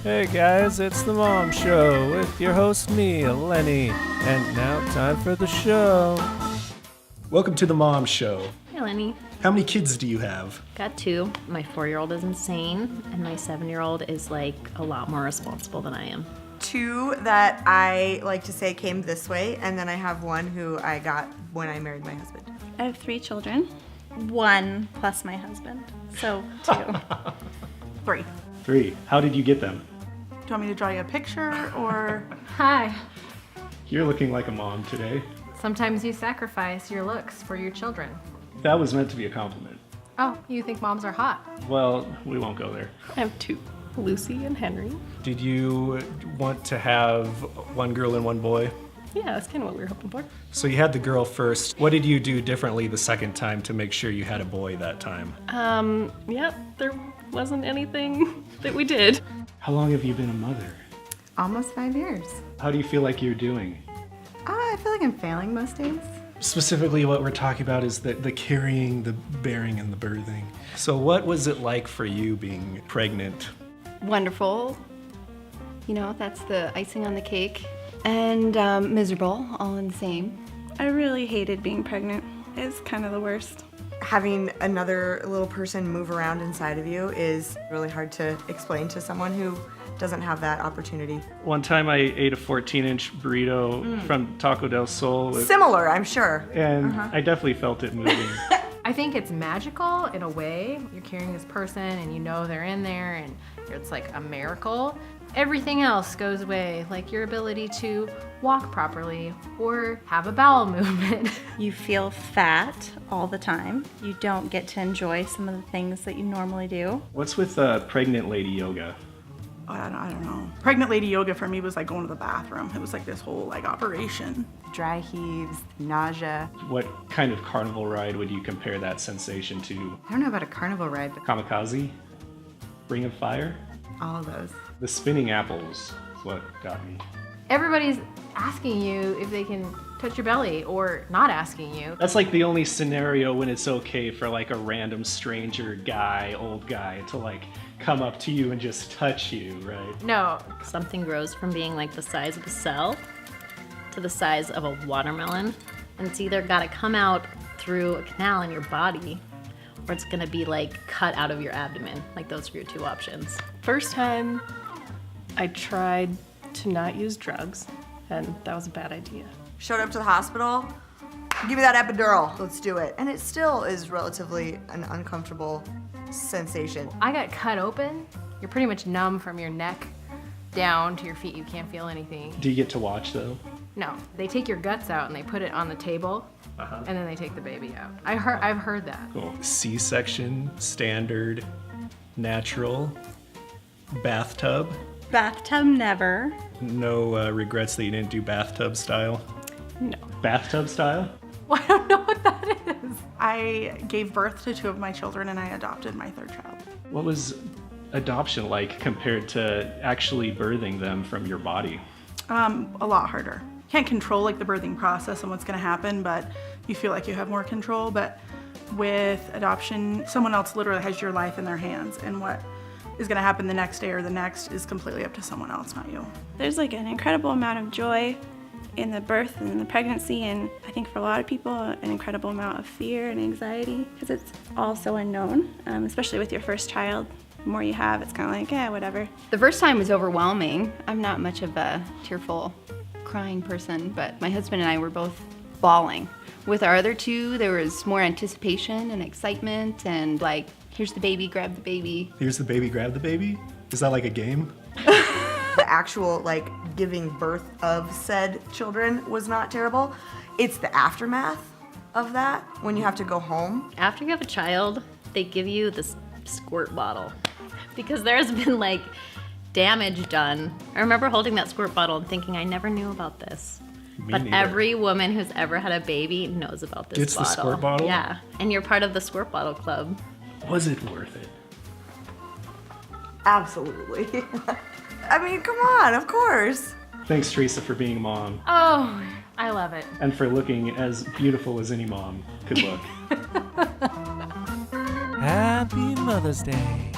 Hey guys, it's the Mom Show with your host me, Lenny. And now time for the show. Welcome to the Mom Show. Hey Lenny. How many kids do you have? Got 2. My 4-year-old is insane, and my 7-year-old is like a lot more responsible than I am. 2 that I like to say came this way, and then I have 1 who I got when I married my husband. I have 3 children. 1 plus my husband, so 2. 3. 3. How did you get them? Do you want me to draw you a picture or? Hi. You're looking like a mom today. Sometimes you sacrifice your looks for your children. That was meant to be a compliment. Oh, you think moms are hot? Well, we won't go there. I have 2, Lucy and Henry. Did you want to have 1 girl and 1 boy? Yeah, that's kind of what we were hoping for. So you had the girl first. What did you do differently the second time to make sure you had a boy that time? There wasn't anything that we did. How long have you been a mother? Almost 5 years. How do you feel like you're doing? I feel like I'm failing most days. Specifically, what we're talking about is the carrying, the bearing, and the birthing. So what was it like for you being pregnant? Wonderful. You know, that's the icing on the cake. And miserable, all in the same. I really hated being pregnant. It's kind of the worst. Having another little person move around inside of you is really hard to explain to someone who doesn't have that opportunity. One time I ate a 14-inch burrito from Taco del Sol. Similar, I'm sure. And I definitely felt it moving. I think it's magical in a way. You're carrying this person and you know they're in there and it's like a miracle. Everything else goes away, like your ability to walk properly or have a bowel movement. You feel fat all the time. You don't get to enjoy some of the things that you normally do. What's with pregnant lady yoga? I don't know. Pregnant lady yoga for me was like going to the bathroom. It was like this whole operation. Dry heaves, nausea. What kind of carnival ride would you compare that sensation to? I don't know about a carnival ride, but Kamikaze? Ring of Fire? all of those. The spinning apples is what got me. Everybody's asking you if they can touch your belly or not asking you. That's like the only scenario when it's okay for like a random stranger guy, old guy, to come up to you and just touch you, right? No. Something grows from being like the size of a cell to the size of a watermelon, and it's either got to come out through a canal in your body or it's gonna be cut out of your abdomen. Those are your 2 options. First time, I tried to not use drugs, and that was a bad idea. Showed up to the hospital, give me that epidural, let's do it. And it still is relatively an uncomfortable sensation. I got cut open. You're pretty much numb from your neck down to your feet. You can't feel anything. Do you get to watch though? No, they take your guts out and they put it on the table, and then they take the baby out. I've heard that. Cool. C-section, standard, natural, bathtub. Bathtub never. No regrets that you didn't do bathtub style? No. Bathtub style? Well, I don't know what that is. I gave birth to 2 of my children and I adopted my 3rd child. What was adoption like compared to actually birthing them from your body? A lot harder. Can't control the birthing process and what's gonna happen, but you feel like you have more control. But with adoption, someone else literally has your life in their hands, and what is gonna happen the next day or the next is completely up to someone else, not you. There's an incredible amount of joy in the birth and the pregnancy, and I think for a lot of people an incredible amount of fear and anxiety because it's all so unknown, especially with your first child. The more you have, it's kind of whatever. The first time was overwhelming. I'm not much of a tearful, crying person, but my husband and I were both bawling. With our other 2, there was more anticipation and excitement and here's the baby, grab the baby. Here's the baby, grab the baby? Is that like a game? The actual giving birth of said children was not terrible. It's the aftermath of that when you have to go home. After you have a child, they give you this squirt bottle because there's been damage done. I remember holding that squirt bottle and thinking I never knew about this. But neither. Every woman who's ever had a baby knows about this bottle. It's the squirt bottle? Yeah, and you're part of the squirt bottle club. Was it worth it? Absolutely. I mean, come on, of course. Thanks, Teresa, for being a mom. Oh, I love it. And for looking as beautiful as any mom could look. Happy Mother's Day.